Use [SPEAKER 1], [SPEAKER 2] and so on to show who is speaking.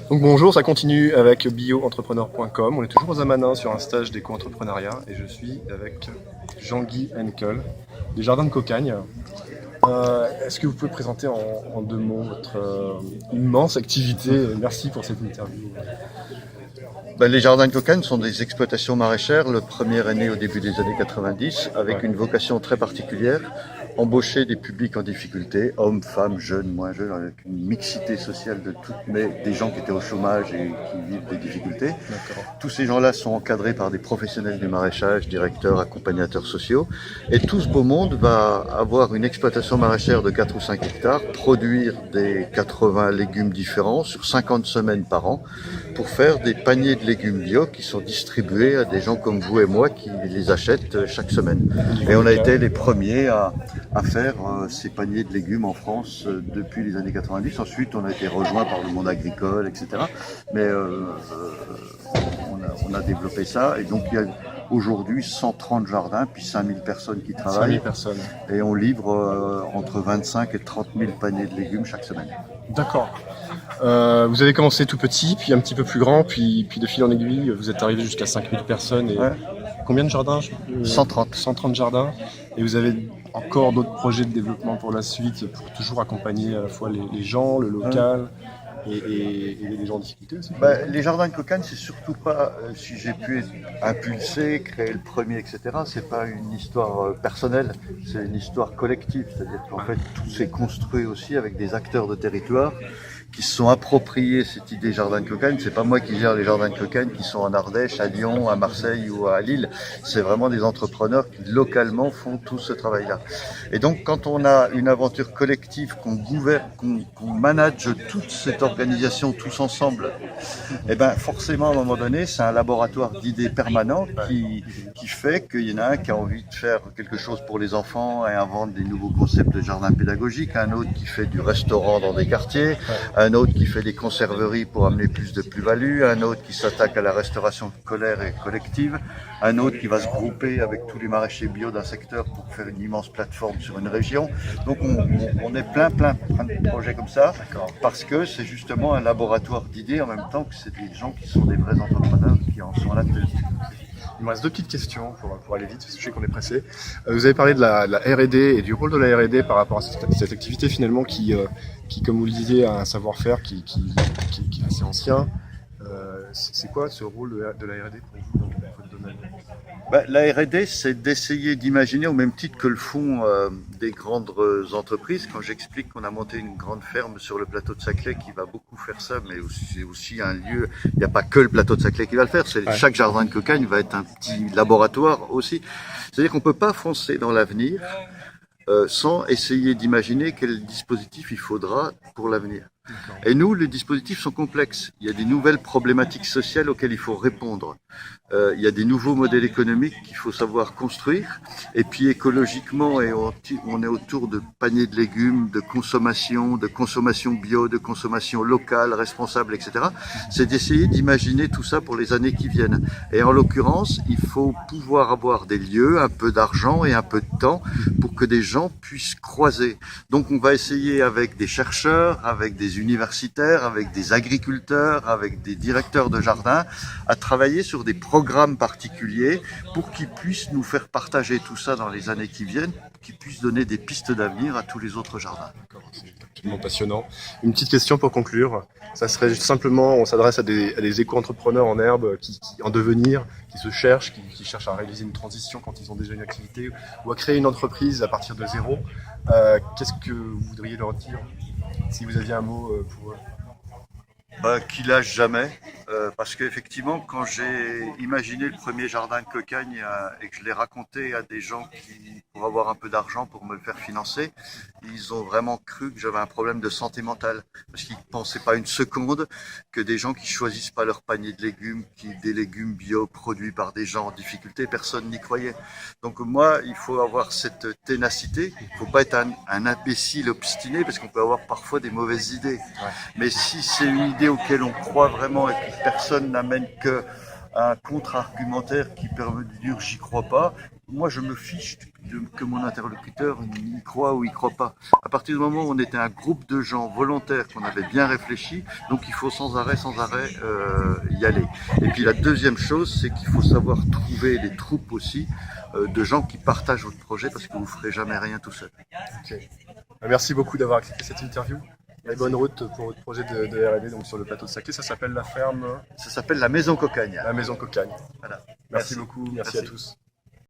[SPEAKER 1] Donc bonjour, ça continue avec bioentrepreneur.com. On est toujours aux Amanins sur un stage d'éco-entrepreneuriat et je suis avec Jean-Guy Henkel des Jardins de Cocagne. Est-ce que vous pouvez présenter en deux mots votre immense activité? Merci pour cette interview.
[SPEAKER 2] Les jardins de Cocagne sont des exploitations maraîchères. Le premier est né au début des années 90 avec une vocation très particulière, embaucher des publics en difficulté, hommes, femmes, jeunes, moins jeunes, avec une mixité sociale de toutes, mais des gens qui étaient au chômage et qui vivent des difficultés. Tous ces gens-là sont encadrés par des professionnels du maraîchage, directeurs, accompagnateurs sociaux. Et tout ce beau monde va avoir une exploitation maraîchère de 4 ou 5 hectares, produire des 80 légumes différents sur 50 semaines par an pour faire des paniers de légumes bio qui sont distribués à des gens comme vous et moi qui les achètent chaque semaine. Et on a été les premiers à faire ces paniers de légumes en France depuis les années 90. Ensuite, on a été rejoint par le monde agricole, etc. Mais on a développé ça. Et donc, il y a aujourd'hui 130 jardins, puis 5000 personnes qui travaillent.
[SPEAKER 1] 5000 personnes.
[SPEAKER 2] Et on livre entre 25 et 30 000 paniers de légumes chaque semaine.
[SPEAKER 1] D'accord. Vous avez commencé tout petit, puis un petit peu plus grand, puis de fil en aiguille, vous êtes arrivé jusqu'à 5000 personnes. Et
[SPEAKER 2] Ouais.
[SPEAKER 1] combien de jardins?
[SPEAKER 2] 130.
[SPEAKER 1] 130 jardins. Et vous avez encore d'autres projets de développement pour la suite, pour toujours accompagner à la fois les gens, le local et les gens en difficulté aussi?
[SPEAKER 2] Les jardins de Cocagne, c'est surtout pas, si j'ai pu impulser, créer le premier, etc., c'est pas une histoire personnelle, c'est une histoire collective. C'est-à-dire qu'en fait, tout s'est construit aussi avec des acteurs de territoire qui se sont appropriés cette idée jardin de Cocagne. C'est pas moi qui gère les jardins de Cocagne qui sont en Ardèche, à Lyon, à Marseille ou à Lille. C'est vraiment des entrepreneurs qui localement font tout ce travail-là. Et donc, quand on a une aventure collective, qu'on gouverne, qu'on manage toute cette organisation tous ensemble, eh ben forcément à un moment donné, c'est un laboratoire d'idées permanent qui fait qu'il y en a un qui a envie de faire quelque chose pour les enfants et invente des nouveaux concepts de jardin pédagogique, un autre qui fait du restaurant dans des quartiers, un autre qui fait des conserveries pour amener plus de plus-value, un autre qui s'attaque à la restauration scolaire et collective, un autre qui va se grouper avec tous les maraîchers bio d'un secteur pour faire une immense plateforme sur une région. Donc on est plein de projets comme ça, parce que c'est justement un laboratoire d'idées en même temps que c'est des gens qui sont des vrais entrepreneurs qui en sont à la tête.
[SPEAKER 1] Il me reste deux petites questions pour aller vite, parce que je sais qu'on est pressé. Vous avez parlé de la R&D et du rôle de la R&D par rapport à cette activité finalement qui, comme vous le disiez, a un savoir-faire qui est assez ancien. C'est quoi ce rôle de la R&D pour vous dans votre domaine?
[SPEAKER 2] La R&D, c'est d'essayer d'imaginer, au même titre que le font des grandes entreprises. Quand j'explique qu'on a monté une grande ferme sur le plateau de Saclay qui va beaucoup faire ça, mais c'est aussi un lieu, il n'y a pas que le plateau de Saclay qui va le faire, chaque jardin de Cocagne va être un petit laboratoire aussi. C'est-à-dire qu'on ne peut pas foncer dans l'avenir sans essayer d'imaginer quel dispositif il faudra pour l'avenir. Et nous, les dispositifs sont complexes. Il y a des nouvelles problématiques sociales auxquelles il faut répondre. Il y a des nouveaux modèles économiques qu'il faut savoir construire. Et puis écologiquement, on est autour de paniers de légumes, de consommation bio, de consommation locale, responsable, etc. C'est d'essayer d'imaginer tout ça pour les années qui viennent. Et en l'occurrence, il faut pouvoir avoir des lieux, un peu d'argent et un peu de temps pour que des gens puissent croiser. Donc on va essayer avec des chercheurs, avec des universitaires, avec des agriculteurs, avec des directeurs de jardins, à travailler sur des programmes particuliers pour qu'ils puissent nous faire partager tout ça dans les années qui viennent, qu'ils puissent donner des pistes d'avenir à tous les autres jardins.
[SPEAKER 1] C'est absolument passionnant. Une petite question pour conclure. Ça serait simplement, on s'adresse à des éco-entrepreneurs en herbe qui en devenir, qui se cherchent, qui cherchent à réaliser une transition quand ils ont déjà une activité ou à créer une entreprise à partir de zéro. Qu'est-ce que vous voudriez leur dire si vous aviez un mot pour eux?
[SPEAKER 2] Qu'ils lâchent jamais, parce qu'effectivement, quand j'ai imaginé le premier jardin de Cocagne et que je l'ai raconté à des gens qui, pour avoir un peu d'argent pour me le faire financer, ils ont vraiment cru que j'avais un problème de santé mentale, parce qu'ils ne pensaient pas une seconde que des gens qui choisissent pas leur panier de légumes, des légumes bio produits par des gens en difficulté, personne n'y croyait. Donc moi, il faut avoir cette ténacité, il ne faut pas être un imbécile obstiné, parce qu'on peut avoir parfois des mauvaises idées. Mais si c'est une idée auquel on croit vraiment et que personne n'amène qu'un contre-argumentaire qui permet de dire j'y crois pas, moi je me fiche que mon interlocuteur y croit ou y croit pas. À partir du moment où on était un groupe de gens volontaires, qu'on avait bien réfléchi, donc il faut sans arrêt y aller. Et puis la deuxième chose, c'est qu'il faut savoir trouver des troupes aussi de gens qui partagent votre projet, parce que vous ne ferez jamais rien tout seul.
[SPEAKER 1] Okay. Merci beaucoup d'avoir accepté cette interview. Et bonne route pour votre projet de R&D donc sur le plateau de Saclay. Ça s'appelle la ferme.
[SPEAKER 2] Ça s'appelle la Maison Cocagne.
[SPEAKER 1] La Maison Cocagne.
[SPEAKER 2] Voilà.
[SPEAKER 1] Merci beaucoup. Merci à tous.